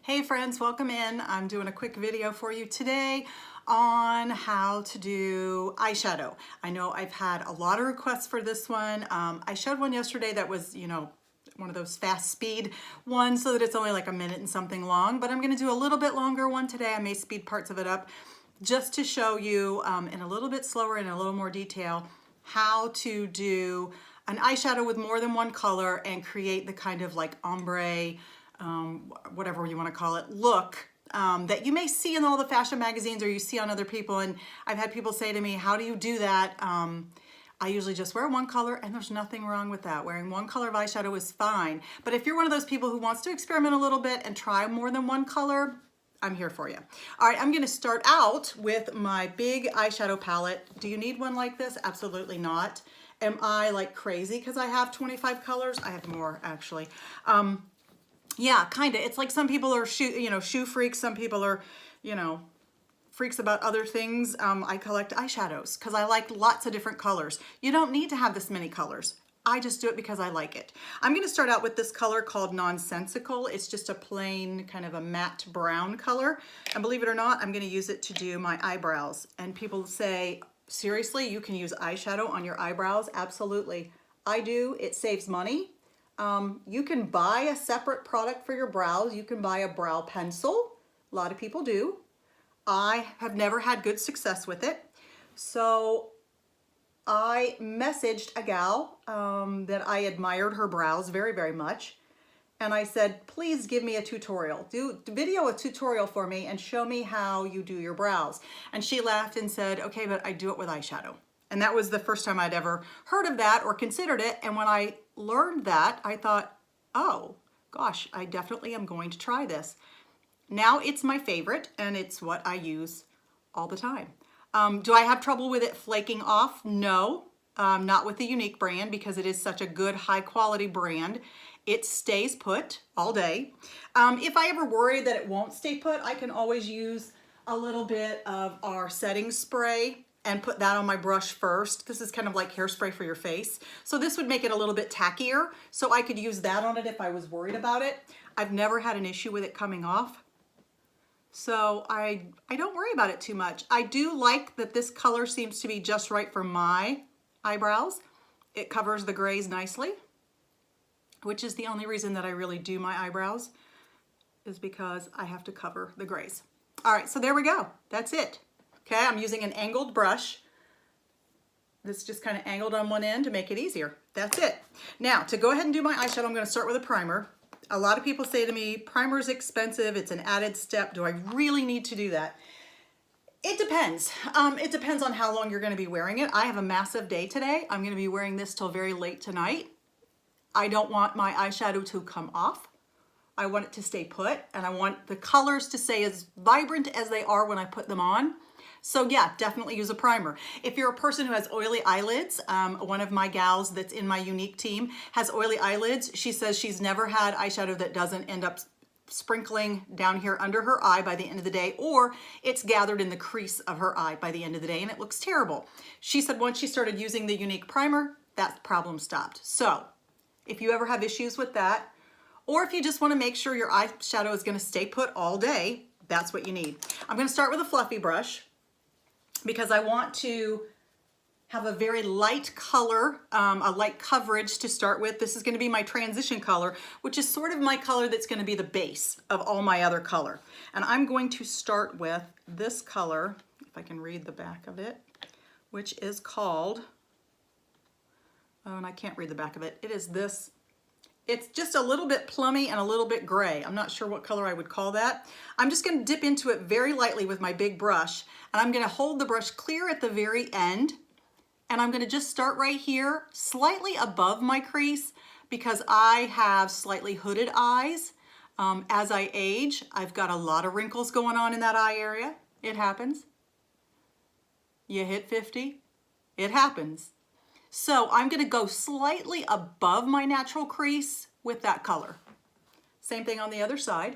Hey friends, welcome in. I'm doing a quick video for you today on how to do eyeshadow. I know I've had a lot of requests for this one. I showed one yesterday that was, one of those fast speed ones so that it's only like a minute and something long, but I'm gonna do a little bit longer one today. I may speed parts of it up just to show you in a little bit slower and a little more detail how to do an eyeshadow with more than one color and create the kind of like ombre, whatever you want to call it, look that you may see in all the fashion magazines or you see on other people. And I've had people say to me, how do you do that? I usually just wear one color, and there's nothing wrong with that. Wearing one color of eyeshadow is fine. But if you're one of those people who wants to experiment a little bit and try more than one color, I'm here for you. All right, I'm gonna start out with my big eyeshadow palette. Do you need one like this? Absolutely not. Am I like crazy because I have 25 colors? I have more actually. Yeah, kind of. It's like some people are shoe freaks. Some people are, freaks about other things. I collect eyeshadows because I like lots of different colors. You don't need to have this many colors. I just do it because I like it. I'm going to start out with this color called Nonsensical. It's just a plain kind of a matte brown color. And believe it or not, I'm going to use it to do my eyebrows. And people say, seriously, you can use eyeshadow on your eyebrows? Absolutely. I do. It saves money. You can buy a separate product for your brows. You can buy a brow pencil. A lot of people do. I have never had good success with it. So I messaged a gal that I admired her brows very, very much. And I said, please give me a tutorial. Do video a tutorial for me and show me how you do your brows. And she laughed and said, okay, but I do it with eyeshadow. And that was the first time I'd ever heard of that or considered it. And when I learned that, I thought, oh gosh, I definitely am going to try this. Now it's my favorite and it's what I use all the time. Do I have trouble with it flaking off? No, not with the Younique brand because it is such a good high quality brand. It stays put all day. If I ever worry that it won't stay put, I can always use a little bit of our setting spray and put that on my brush first. This is kind of like hairspray for your face. So this would make it a little bit tackier. So I could use that on it if I was worried about it. I've never had an issue with it coming off. So I don't worry about it too much. I do like that this color seems to be just right for my eyebrows. It covers the grays nicely, which is the only reason that I really do my eyebrows is because I have to cover the grays. All right, so there we go. That's it. Okay, I'm using an angled brush. This just kind of angled on one end to make it easier. That's it. Now, to go ahead and do my eyeshadow, I'm going to start with a primer. A lot of people say to me, primer is expensive. It's an added step. Do I really need to do that? It depends. It depends on how long you're going to be wearing it. I have a massive day today. I'm going to be wearing this till very late tonight. I don't want my eyeshadow to come off. I want it to stay put, and I want the colors to stay as vibrant as they are when I put them on. So yeah, definitely use a primer. If you're a person who has oily eyelids, one of my gals that's in my Younique team has oily eyelids. She says she's never had eyeshadow that doesn't end up sprinkling down here under her eye by the end of the day, or it's gathered in the crease of her eye by the end of the day and it looks terrible. She said once she started using the Younique primer, that problem stopped. So if you ever have issues with that, or if you just want to make sure your eyeshadow is going to stay put all day, that's what you need. I'm going to start with a fluffy brush because I want to have a very light color, a light coverage to start with. This is going to be my transition color, which is sort of my color that's going to be the base of all my other color. And I'm going to start with this color, if I can read the back of it, which is called, oh, and I can't read the back of it. It is this. It's just a little bit plummy and a little bit gray. I'm not sure what color I would call that. I'm just going to dip into it very lightly with my big brush, and I'm going to hold the brush clear at the very end, and I'm going to just start right here, slightly above my crease, because I have slightly hooded eyes. As I age, I've got a lot of wrinkles going on in that eye area. It happens. You hit 50, it happens. So I'm going to go slightly above my natural crease with that color. Same thing on the other side.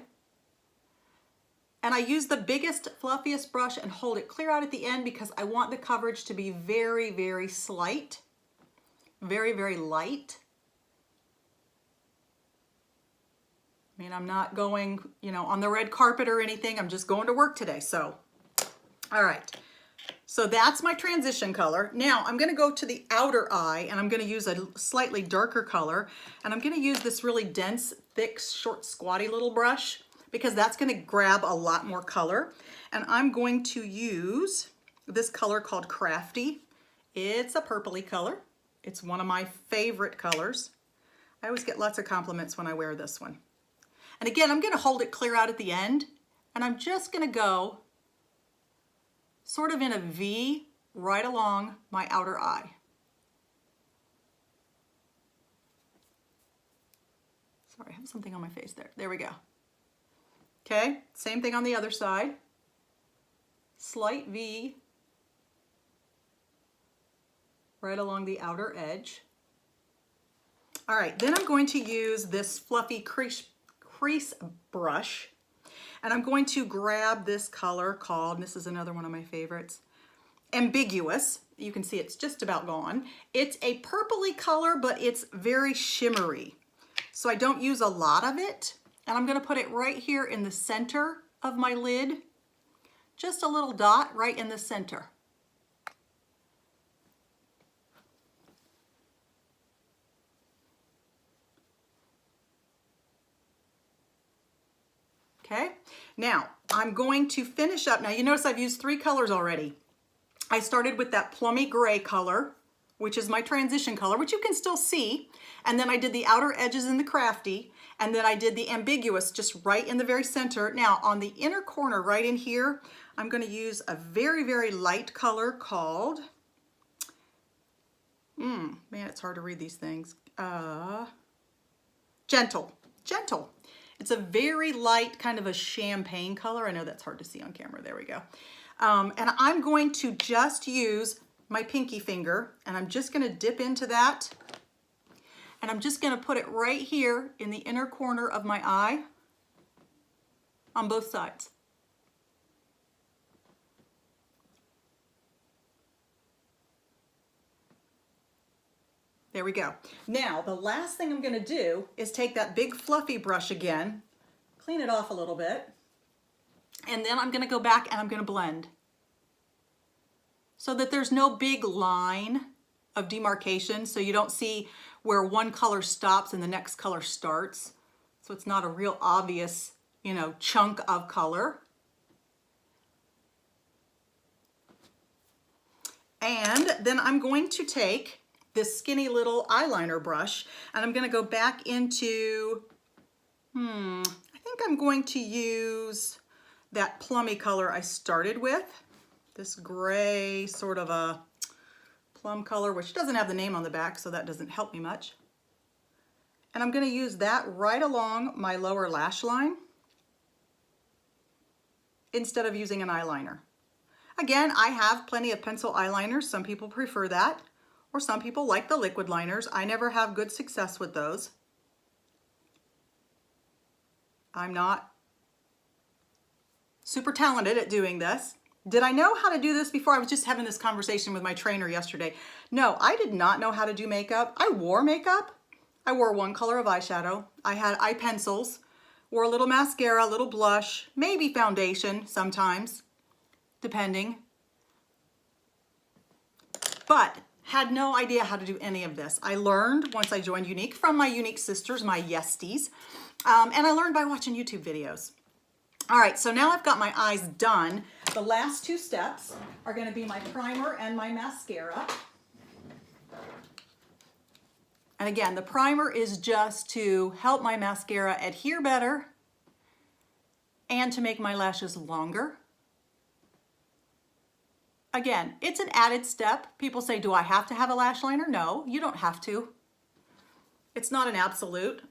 And I use the biggest, fluffiest brush and hold it clear out at the end because I want the coverage to be very, very slight, very, very light. I mean, I'm not going, you know, on the red carpet or anything. I'm just going to work today. So, all right. So that's my transition color. Now I'm gonna go to the outer eye and I'm gonna use a slightly darker color, and I'm gonna use this really dense, thick, short, squatty little brush because that's gonna grab a lot more color. And I'm going to use this color called Crafty. It's a purpley color. It's one of my favorite colors. I always get lots of compliments when I wear this one. And again, I'm gonna hold it clear out at the end, and I'm just gonna go sort of in a V right along my outer eye. Sorry, I have something on my face there. There we go. Okay, same thing on the other side. Slight V right along the outer edge. All right, then I'm going to use this fluffy crease brush, and I'm going to grab this color called, this is another one of my favorites, Ambiguous. You can see it's just about gone. It's a purpley color, but it's very shimmery. So I don't use a lot of it. And I'm gonna put it right here in the center of my lid. Just a little dot right in the center. Okay, now I'm going to finish up. Now you notice I've used 3 colors already. I started with that plummy gray color, which is my transition color, which you can still see. And then I did the outer edges in the Crafty, and then I did the Ambiguous just right in the very center. Now on the inner corner right in here, I'm gonna use a very, very light color called, man, it's hard to read these things. Gentle. It's a very light, kind of a champagne color. I know that's hard to see on camera. There we go. And I'm going to just use my pinky finger, and I'm just gonna dip into that, and I'm just gonna put it right here in the inner corner of my eye on both sides. There we go. Now, the last thing I'm gonna do is take that big fluffy brush again, clean it off a little bit, and then I'm gonna go back and I'm gonna blend so that there's no big line of demarcation, so you don't see where one color stops and the next color starts. So it's not a real obvious, you know, chunk of color. And then I'm going to take this skinny little eyeliner brush, and I'm gonna go back into, I think I'm going to use that plummy color I started with, this gray sort of a plum color, which doesn't have the name on the back, so that doesn't help me much. And I'm gonna use that right along my lower lash line instead of using an eyeliner. Again, I have plenty of pencil eyeliners. Some people prefer that, or some people like the liquid liners. I never have good success with those. I'm not super talented at doing this. Did I know how to do this before? I was just having this conversation with my trainer yesterday. No, I did not know how to do makeup. I wore makeup. I wore one color of eyeshadow. I had eye pencils, wore a little mascara, a little blush, maybe foundation sometimes, depending. But had no idea how to do any of this. I learned once I joined Younique from my Younique sisters, my Yesties, and I learned by watching YouTube videos. All right, so now I've got my eyes done. The last 2 steps are gonna be my primer and my mascara. And again, the primer is just to help my mascara adhere better and to make my lashes longer. Again, it's an added step. People say, do I have to have a lash liner? No, you don't have to. It's not an absolute.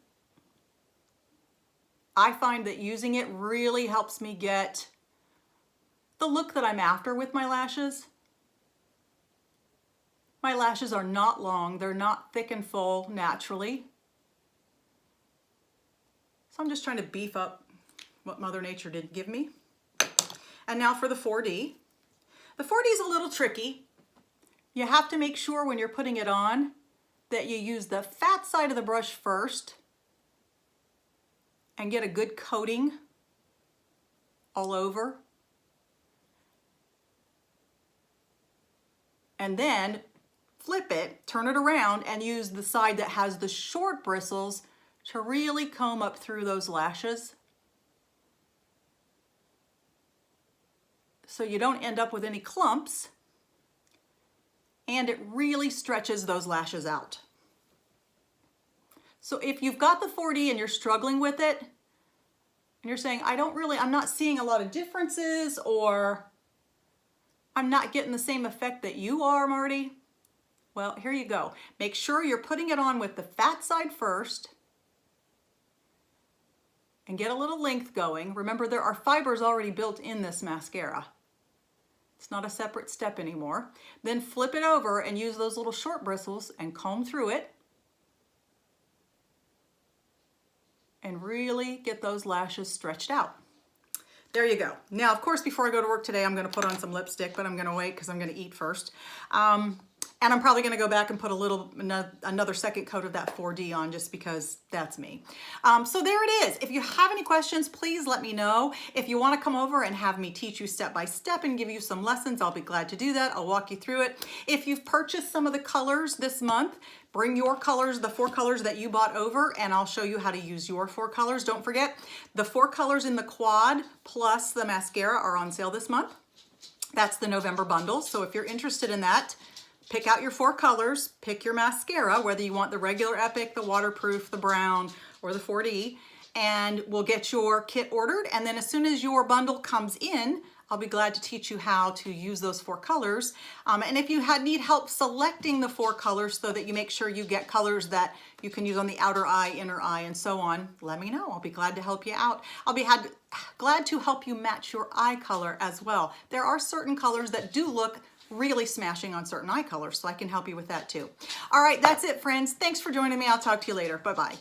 I find that using it really helps me get the look that I'm after with my lashes. My lashes are not long. They're not thick and full naturally. So I'm just trying to beef up what Mother Nature did give me. And now for the 4D. The 4D is a little tricky. You have to make sure when you're putting it on that you use the fat side of the brush first and get a good coating all over. And then flip it, turn it around, and use the side that has the short bristles to really comb up through those lashes, so you don't end up with any clumps, and it really stretches those lashes out. So if you've got the 4D and you're struggling with it, and you're saying, I'm not seeing a lot of differences, or I'm not getting the same effect that you are, Marty, well, here you go. Make sure you're putting it on with the fat side first, and get a little length going. Remember, there are fibers already built in this mascara. It's not a separate step anymore. Then flip it over and use those little short bristles and comb through it. And really get those lashes stretched out. There you go. Now, of course, before I go to work today, I'm gonna put on some lipstick, but I'm gonna wait because I'm gonna eat first. And I'm probably gonna go back and put another second coat of that 4D on, just because that's me. So there it is. If you have any questions, please let me know. If you wanna come over and have me teach you step by step and give you some lessons, I'll be glad to do that. I'll walk you through it. If you've purchased some of the colors this month, bring your colors, the 4 colors that you bought over, and I'll show you how to use your 4 colors. Don't forget, the 4 colors in the quad plus the mascara are on sale this month. That's the November bundle. So if you're interested in that, pick out your 4 colors, pick your mascara, whether you want the regular Epic, the waterproof, the brown, or the 4D, and we'll get your kit ordered. And then as soon as your bundle comes in, I'll be glad to teach you how to use those 4 colors. And if you need help selecting the 4 colors so that you make sure you get colors that you can use on the outer eye, inner eye, and so on, let me know. I'll be glad to help you out. I'll be glad to help you match your eye color as well. There are certain colors that do look really smashing on certain eye colors, so I can help you with that too. All right, that's it, friends. Thanks for joining me. I'll talk to you later. Bye-bye.